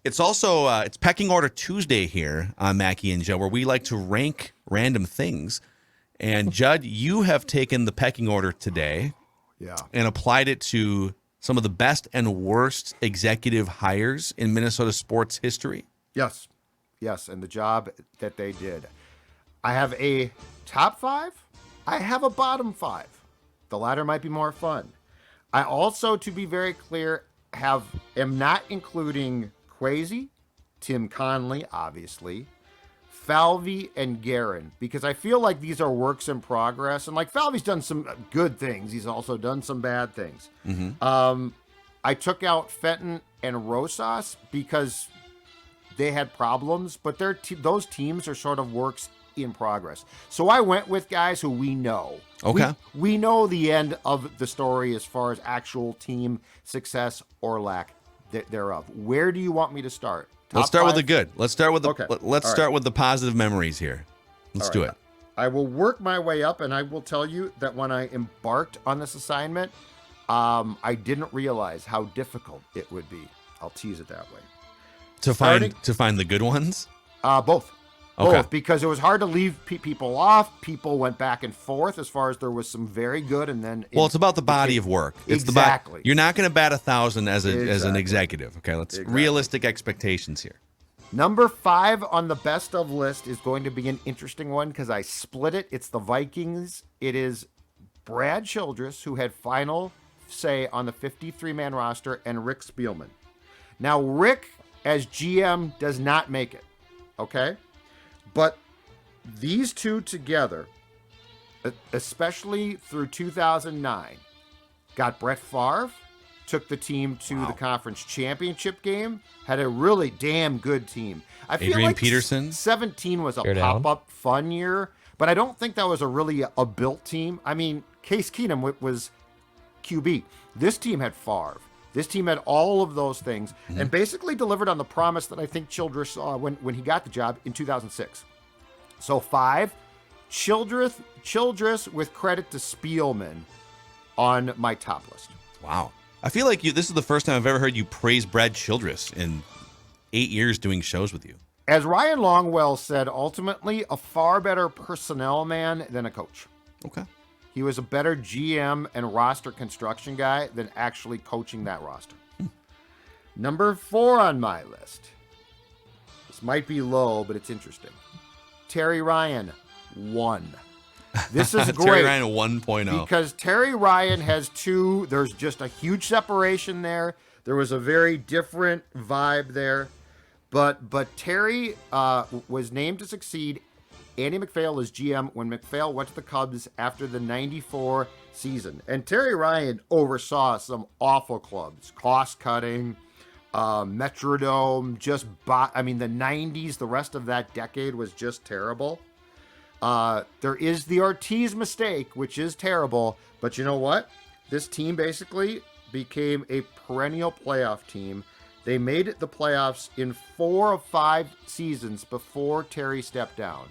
It's also it's Pecking Order Tuesday here on Mackie and Joe, where we like to rank random things. And Judd, you have taken the pecking order today, and applied it to some of the best and worst executive hires in Minnesota sports history. Yes, and the job that they did. I have a top 5. I have a bottom 5. The latter might be more fun. I also, to be very clear, am not including Kwesi, Tim Conley, obviously, Falvey, and Guerin, because I feel like these are works in progress. And like Falvey's done some good things. He's also done some bad things. Mm-hmm. I took out Fenton and Rosas because they had problems, but those teams are sort of works in progress. So I went with guys who we know. Okay. We know the end of the story as far as actual team success or lack thereof. Where do you want me to start? Let's start with the good. Let's start with the positive memories here. Let's do it. I will work my way up, and I will tell you that when I embarked on this assignment, I didn't realize how difficult it would be. I'll tease it that way. To find the good ones? Both. Okay. Both, because it was hard to leave people off. People went back and forth as far as there was some very good, and then it's about the body of work. It's exactly. You're not going to bat 1,000 as an executive. Okay, realistic expectations here. Number 5 on the best of list is going to be an interesting one because I split it. It's the Vikings. It is Brad Childress, who had final say on the 53-man roster, and Rick Spielman. Now, Rick as GM does not make it. Okay. But these two together, especially through 2009, got Brett Favre, took the team to the conference championship game, had a really damn good team. I feel Adrian like Peterson. 17 was a pop-up fun year, but I don't think that was a built team. I mean, Case Keenum was QB. This team had Favre. This team had all of those things and basically delivered on the promise that I think Childress saw when he got the job in 2006. So 5, Childress with credit to Spielman on my top list. Wow. I feel like this is the first time I've ever heard you praise Brad Childress in 8 years doing shows with you. As Ryan Longwell said, ultimately a far better personnel man than a coach. Okay. He was a better GM and roster construction guy than actually coaching that roster. Number 4 on my list. This might be low, but it's interesting. Terry Ryan, 1. This is great. Terry Ryan 1.0. Because Terry Ryan has 2. There's just a huge separation there. There was a very different vibe there. But Terry was named to succeed Andy McPhail is GM when McPhail went to the Cubs after the 94 season. And Terry Ryan oversaw some awful clubs, cost-cutting, Metrodome, the 90s, the rest of that decade was just terrible. There is the Ortiz mistake, which is terrible. But you know what? This team basically became a perennial playoff team. They made the playoffs in 4 of 5 seasons before Terry stepped down.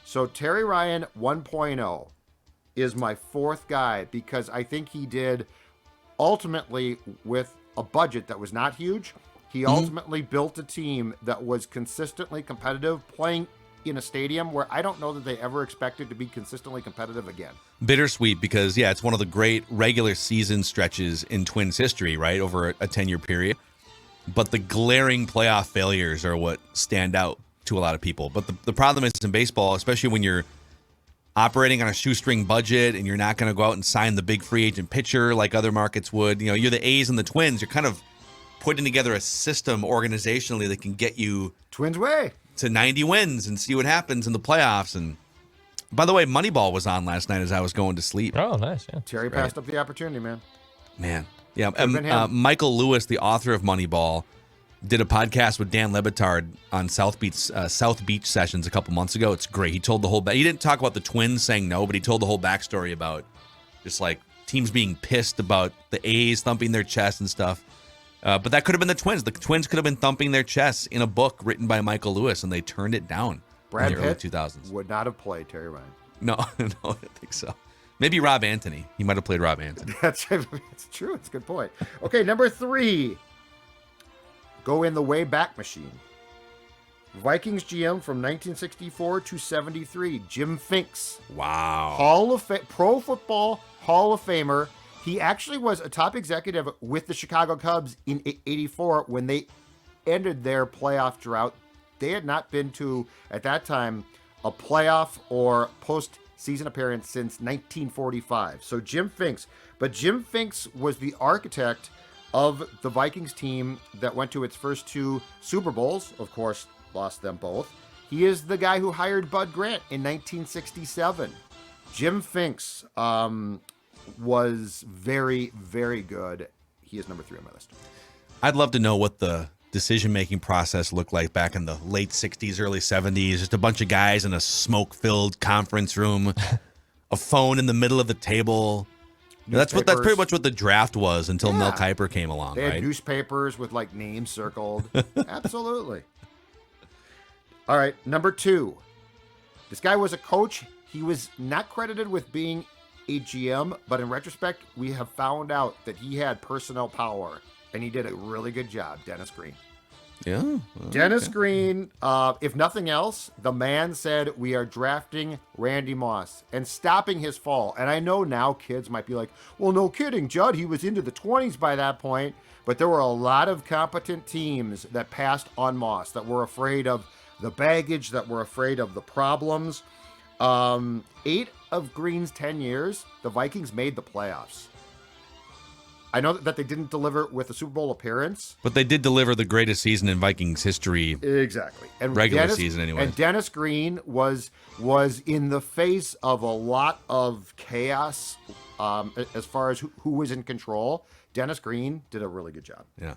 So Terry Ryan 1.0 is my 4th guy because I think he did ultimately with a budget that was not huge. He ultimately built a team that was consistently competitive, playing in a stadium where I don't know that they ever expected to be consistently competitive again. Bittersweet because, it's one of the great regular season stretches in Twins history, right, over a 10-year period. But the glaring playoff failures are what stand out to a lot of people. But the problem is in baseball, especially when you're operating on a shoestring budget and you're not going to go out and sign the big free agent pitcher like other markets would. You're the A's and the Twins. You're kind of putting together a system organizationally that can get you Twins way to 90 wins and see what happens in the playoffs. And by the way, Moneyball was on last night as I was going to sleep. Oh, nice. Yeah. Terry passed up the opportunity, man. Yeah. Michael Lewis, the author of Moneyball, did a podcast with Dan Lebitard on South Beach Sessions a couple months ago. It's great. He told the whole he didn't talk about the Twins saying no, but he told the whole backstory about just like teams being pissed about the A's thumping their chests and stuff. But that could have been the Twins. The Twins could have been thumping their chests in a book written by Michael Lewis, and they turned it down Brad in the early Pitt 2000s. Would not have played Terry Ryan. No, I don't think so. Maybe Rob Anthony. He might have played Rob Anthony. That's true. It's a good point. Okay, number 3. go in the way back machine. Vikings GM from 1964 to 73, Jim Finks. Wow. Pro Football Hall of Famer. He actually was a top executive with the Chicago Cubs in 84 when they ended their playoff drought. They had not been to, at that time, a playoff or postseason appearance since 1945. So Jim Finks. But Jim Finks was the architect of the Vikings team that went to its first 2 Super Bowls. Of course, lost them both. He is the guy who hired Bud Grant in 1967. Jim Finks was very, very good. He is number 3 on my list. I'd love to know what the decision-making process looked like back in the late 60s, early 70s. Just a bunch of guys in a smoke-filled conference room, a phone in the middle of the table. That's pretty much what the draft was until Mel Kiper came along. They had right? newspapers with like names circled. Absolutely. All right, number 2. This guy was a coach. He was not credited with being a GM, but in retrospect, we have found out that he had personnel power, and he did a really good job. Dennis Green. Yeah. Dennis Green, if nothing else, the man said, we are drafting Randy Moss and stopping his fall. And I know now kids might be like, well, no kidding, Judd. He was into the 20s by that point. But there were a lot of competent teams that passed on Moss, that were afraid of the baggage, that were afraid of the problems. 8 of Green's 10 years, the Vikings made the playoffs. I know that they didn't deliver with a Super Bowl appearance. But they did deliver the greatest season in Vikings history. Exactly. And regular season anyway. And Dennis Green was in the face of a lot of chaos as far as who was in control. Dennis Green did a really good job. Yeah.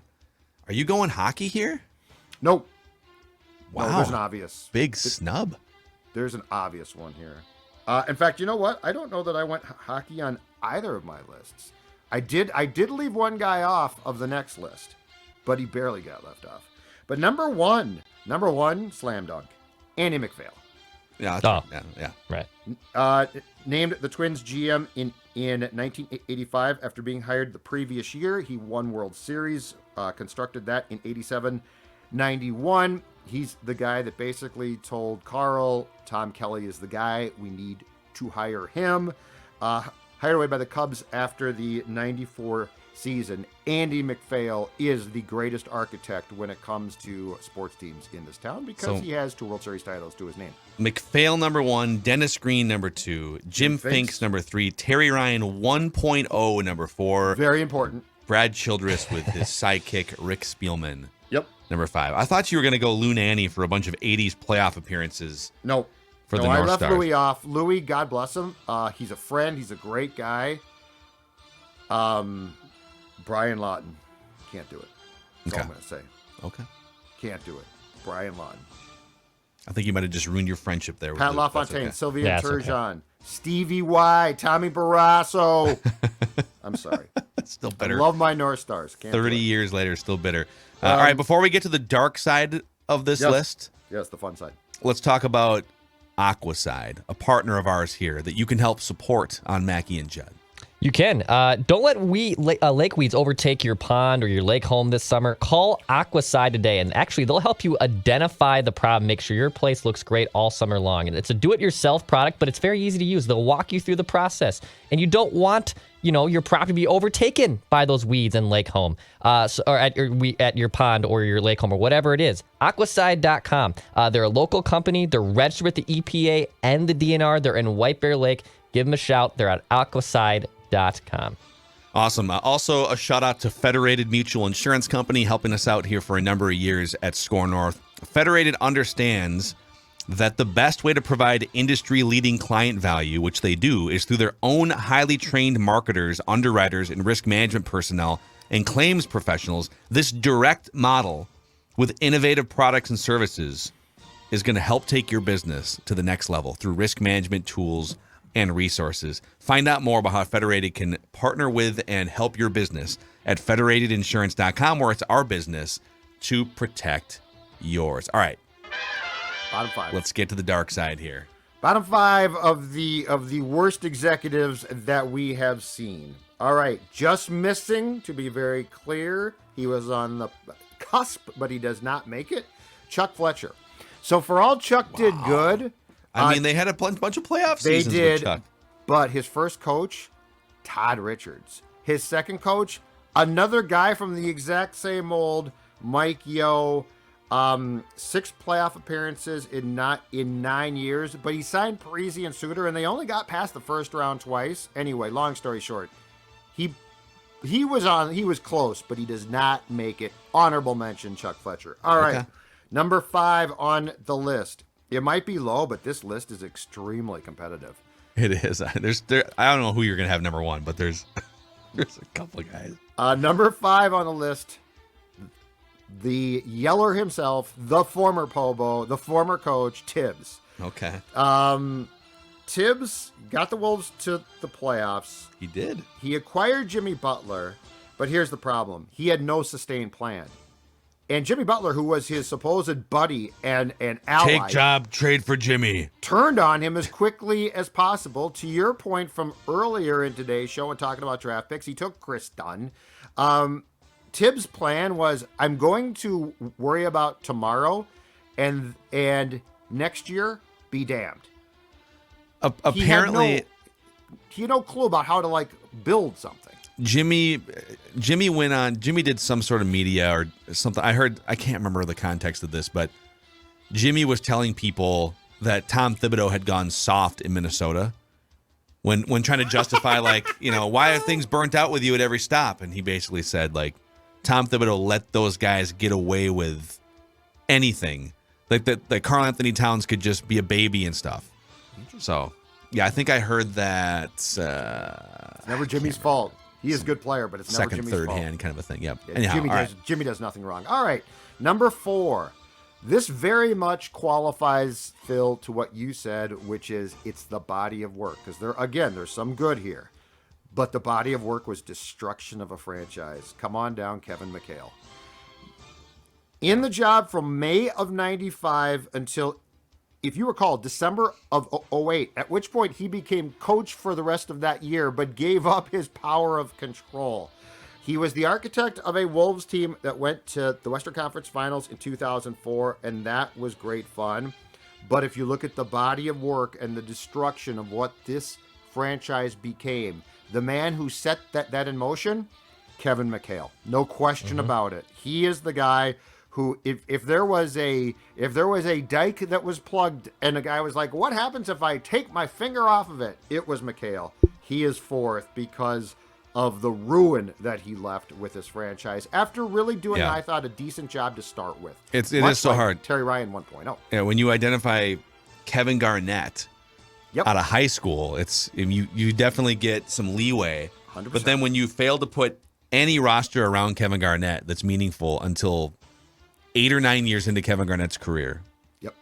Are you going hockey here? Nope. Wow. No, there's an obvious. Big snub. There's an obvious one here. In fact, you know what? I don't know that I went hockey on either of my lists. I did leave one guy off of the next list, but he barely got left off. But number one, slam dunk, Andy McPhail. Yeah, yeah. Right. Named the Twins GM in 1985 after being hired the previous year. He won World Series, constructed that in 87, 91. He's the guy that basically told Carl, Tom Kelly is the guy. We need to hire him. Hired away by the Cubs after the 94 season. Andy McPhail is the greatest architect when it comes to sports teams in this town because he has 2 World Series titles to his name. McPhail number 1, Dennis Green number 2, Jim Finks number 3, Terry Ryan 1.0 number 4. Very important. Brad Childress with his sidekick Rick Spielman. Yep. Number 5. I thought you were going to go Lou Nanny for a bunch of 80s playoff appearances. Nope. For the I North left Stars. Louis off. Louis, God bless him. He's a friend. He's a great guy. Brian Lawton. Can't do it. That's all I'm going to say. Okay. Can't do it. Brian Lawton. I think you might have just ruined your friendship there. Pat with LaFontaine, okay. Sylvia Turgeon, Stevie Y, Tommy Barrasso. I'm sorry. Still bitter. I love my North Stars. Can't 30 years later, still bitter. All right, before we get to the dark side of this list. Yes, the fun side. Let's talk about Aquaside, a partner of ours here that you can help support on Mackie and Judd. You can. Don't let lake weeds overtake your pond or your lake home this summer. Call Aquaside today, and actually, they'll help you identify the problem, make sure your place looks great all summer long. And it's a do-it-yourself product, but it's very easy to use. They'll walk you through the process, and you don't want your property to be overtaken by those weeds in lake home, or at your pond or your lake home or whatever it is. Aquaside.com. They're a local company. They're registered with the EPA and the DNR. They're in White Bear Lake. Give them a shout. They're at Aquaside.com. Awesome. Also, a shout out to Federated Mutual Insurance Company helping us out here for a number of years at Score North. Federated understands that the best way to provide industry-leading client value, which they do, is through their own highly trained marketers, underwriters, and risk management personnel and claims professionals. This direct model with innovative products and services is going to help take your business to the next level through risk management tools and resources. Find out more about how Federated can partner with and help your business at federatedinsurance.com, where it's our business to protect yours. All right. Bottom 5. Let's get to the dark side here. Bottom 5 of the worst executives that we have seen. All right. Just missing, to be very clear, he was on the cusp, but he does not make it. Chuck Fletcher. So for all Chuck did good. I mean, they had a bunch of playoff They seasons did, with Chuck. but his first coach, Todd Richards. His second coach, another guy from the exact same mold, Mike Yeo. 6 playoff appearances in 9 years, but he signed Parisi and Suter, and they only got past the first round twice. Anyway, long story short, he was close, but he does not make it. Honorable mention, Chuck Fletcher. All right, number 5 on the list. It might be low, but this list is extremely competitive. It is. I don't know who you're gonna have number 1, but there's a couple of guys. Number 5 on the list. The Yeller himself, the former Pobo, the former coach, Tibbs. Okay. Tibbs got the Wolves to the playoffs. He did. He acquired Jimmy Butler, but here's the problem. He had no sustained plan. And Jimmy Butler, who was his supposed buddy and ally, Take job, trade for Jimmy, turned on him as quickly as possible. To your point from earlier in today's show and talking about draft picks, he took Chris Dunn. Tibbs' plan was, I'm going to worry about tomorrow, and next year, be damned. Apparently, he had no clue about how to build something. Jimmy did some sort of media or something. I can't remember the context of this, but Jimmy was telling people that Tom Thibodeau had gone soft in Minnesota when trying to justify why are things burnt out with you at every stop, and he basically said Tom Thibodeau let those guys get away with anything. That Karl Anthony Towns could just be a baby and stuff. So, yeah, I think I heard that. It's never Jimmy's fault. He is a good player, but it's never second, Jimmy's third fault. hand kind of a thing. Yep. Yeah, Anyhow, Jimmy does nothing wrong. All right, number 4. This very much qualifies, Phil, to what you said, which is it's the body of work. Because there's some good here. But the body of work was destruction of a franchise. Come on down, Kevin McHale. In the job from May of 95 until, if you recall, December of 08, at which point he became coach for the rest of that year, but gave up his power of control. He was the architect of a Wolves team that went to the Western Conference Finals in 2004, and that was great fun. But if you look at the body of work and the destruction of what this franchise became, the man who set that in motion, Kevin McHale. No question about it. He is the guy who, if there was a dike that was plugged and the guy was like, what happens if I take my finger off of it? It was McHale. He is 4th because of the ruin that he left with this franchise after really doing, I thought, a decent job to start with. It is so hard. Terry Ryan 1.0. Yeah, when you identify Kevin Garnett out of high school, you definitely get some leeway. 100%. But then when you fail to put any roster around Kevin Garnett that's meaningful until 8 or 9 years into Kevin Garnett's career,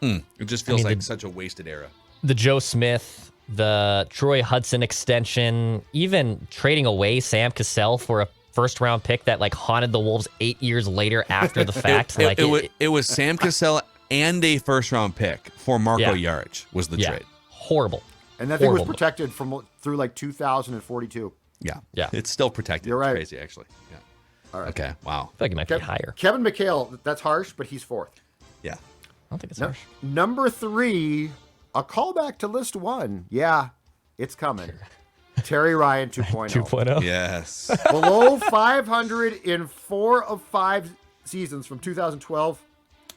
it just feels like such a wasted era. The Joe Smith, the Troy Hudson extension, even trading away Sam Cassell for a first-round pick that haunted the Wolves 8 years later after the fact. It was Sam Cassell and a first-round pick for Marco Jaric was the trade. Horrible. And that thing was protected through 2042. Yeah. Yeah. It's still protected. You're right. It's crazy, actually. Yeah. All right. Okay. Wow. I feel like it might be higher. Kevin McHale, that's harsh, but he's 4th. Yeah. I don't think it's harsh. Number 3, a callback to list 1. Yeah, it's coming. Terry Ryan 2.0. 2.0. Yes. Below 500 in 4 of 5 seasons from 2012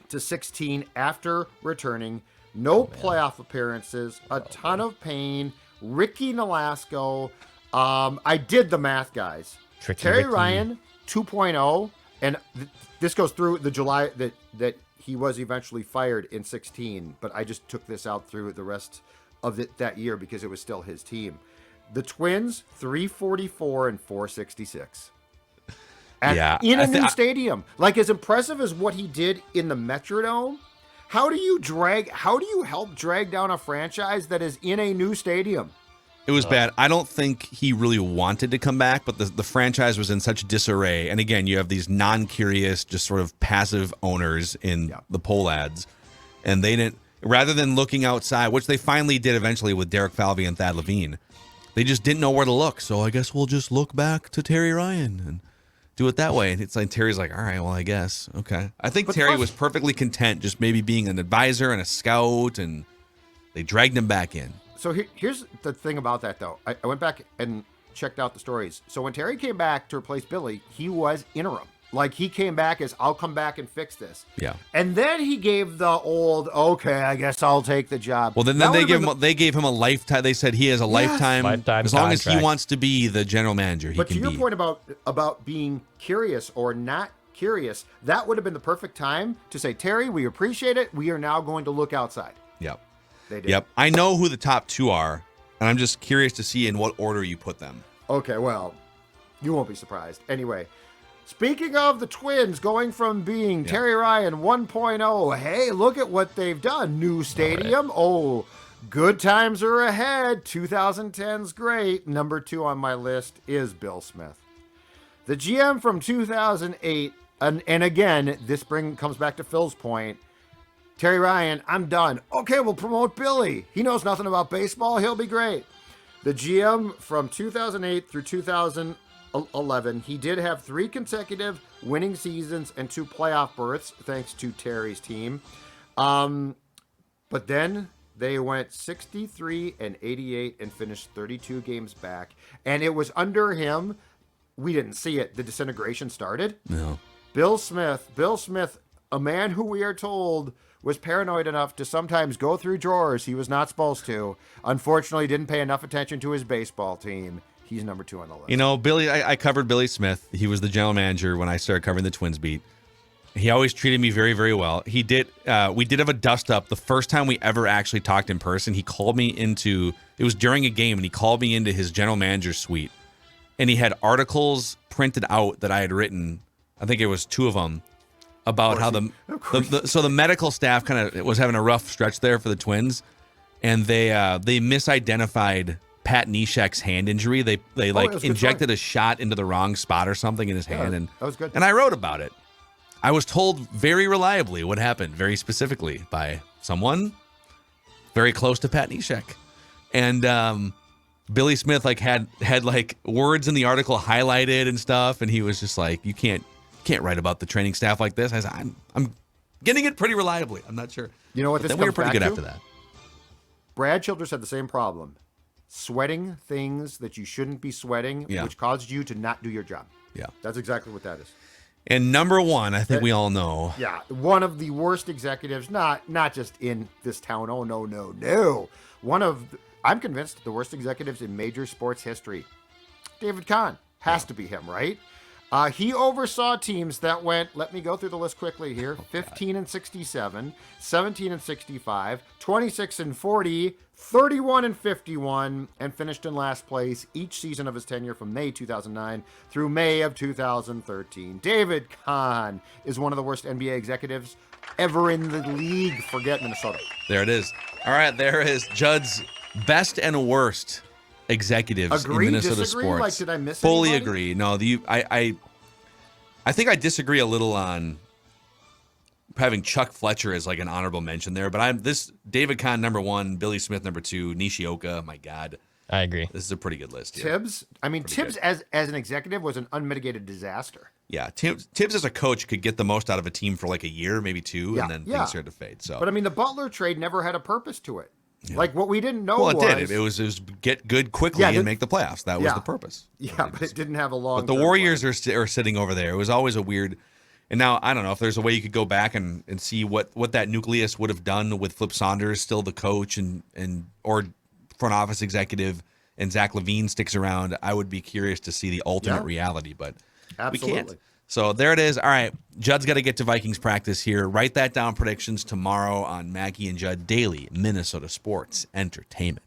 to 16 after returning. No playoff appearances, a ton of pain. Ricky Nolasco. I did the math, guys. Terry Ryan 2.0, and this goes through the July that he was eventually fired in 16, but I just took this out through the rest of that year because it was still his team. The Twins 344 and 466. In a new stadium. As impressive as what he did in the Metrodome, how do you help drag down a franchise that is in a new stadium? It was bad. I don't think he really wanted to come back, but the franchise was in such disarray. And again, you have these non-curious, just sort of passive owners in the poll ads. And they didn't, rather than looking outside, which they finally did eventually with Derek Falvey and Thad Levine, they just didn't know where to look. So I guess we'll just look back to Terry Ryan and do it that way. And it's like Terry's like, all right, well, I guess. Okay. I think But Terry plus- was perfectly content just maybe being an advisor and a scout, and they dragged him back in. So here's the thing about that, though. I went back and checked out the stories. So when Terry came back to replace Billy, he was interim. Like, he came back as, I'll come back and fix this. Yeah. And then he gave the old, okay, I guess I'll take the job. Well, then That they would've they gave him a lifetime. They said he has a lifetime as long as he contract. wants to be the general manager. He But can to your be. point about being curious or not curious, that would have been the perfect time to say, Terry, we appreciate it. We are now going to look outside. Yep. They did. Yep. I know who the top two are, and I'm just curious to see in what order you put them. Okay, well, you won't be surprised. Anyway, speaking of the Twins going from being Terry Ryan 1.0, hey, look at what they've done. New stadium. Oh, good times are ahead. 2010's great. Number 2 on my list is Bill Smith. The GM from 2008, and again, this comes back to Phil's point. Terry Ryan, I'm done. Okay, we'll promote Billy. He knows nothing about baseball. He'll be great. The GM from 2008 through 2011, he did have 3 consecutive winning seasons and 2 playoff berths, thanks to Terry's team. But then they went 63 and 88 and finished 32 games back. And it was under him, we didn't see it, the disintegration started. No. Bill Smith, a man who we are told was paranoid enough to sometimes go through drawers he was not supposed to. Unfortunately, didn't pay enough attention to his baseball team. He's number 2 on the list. You know, Billy, I covered Billy Smith. He was the general manager when I started covering the Twins beat. He always treated me very, very well. He did. We did have a dust up the first time we ever actually talked in person. He called me into, it was during a game, and he called me into his general manager's suite. And he had articles printed out that I had written. I think it was 2 of them. About how the medical staff kind of was having a rough stretch there for the Twins, and they misidentified Pat Neshek's hand injury. They injected a shot into the wrong spot or something in his hand, and that was good. And I wrote about it. I was told very reliably what happened, very specifically by someone very close to Pat Neshek, and Billy Smith had words in the article highlighted and stuff, and he was just like, you can't write about the training staff like this. I said, I'm getting it pretty reliably. I'm not sure. You know what? But This then we were comes pretty back good to? after that. Brad Childress had the same problem. Sweating things that you shouldn't be sweating, which caused you to not do your job. Yeah. That's exactly what that is. And number 1, I think we all know. Yeah, one of the worst executives, not just in this town. Oh, no. I'm convinced, the worst executives in major sports history. David Kahn. Has to be him, right? He oversaw teams that went, let me go through the list quickly here, 15 and 67, 17 and 65, 26 and 40, 31 and 51, and finished in last place each season of his tenure from May 2009 through May of 2013. David Kahn is one of the worst NBA executives ever in the league. Forget Minnesota. There it is. All right, there is Judd's best and worst executives Agree, in Minnesota disagree? sports. Like, did I miss Fully anybody? agree. No, I think I disagree a little on having Chuck Fletcher as like an honorable mention there, but David Kahn number 1, Billy Smith number 2, Nishioka. My God, I agree. this is a pretty good list. Here. Tibbs. Tibbs as an executive was an unmitigated disaster. Yeah, Tibbs as a coach could get the most out of a team for like a year, maybe 2, and then things started to fade. So, but the Butler trade never had a purpose to it. Yeah. Like what we didn't know. Well, it did. It was get good quickly and make the playoffs. That was the purpose. Yeah, but it didn't have a long. But the Warriors are sitting over there. It was always a weird. And now I don't know if there's a way you could go back and see what that nucleus would have done with Flip Saunders still the coach and or front office executive and Zach LaVine sticks around. I would be curious to see the ultimate reality, but absolutely. We can't. So there it is. All right, Judd's got to get to Vikings practice here. Write that down. Predictions tomorrow on Mackey and Judd Daily Minnesota Sports Entertainment.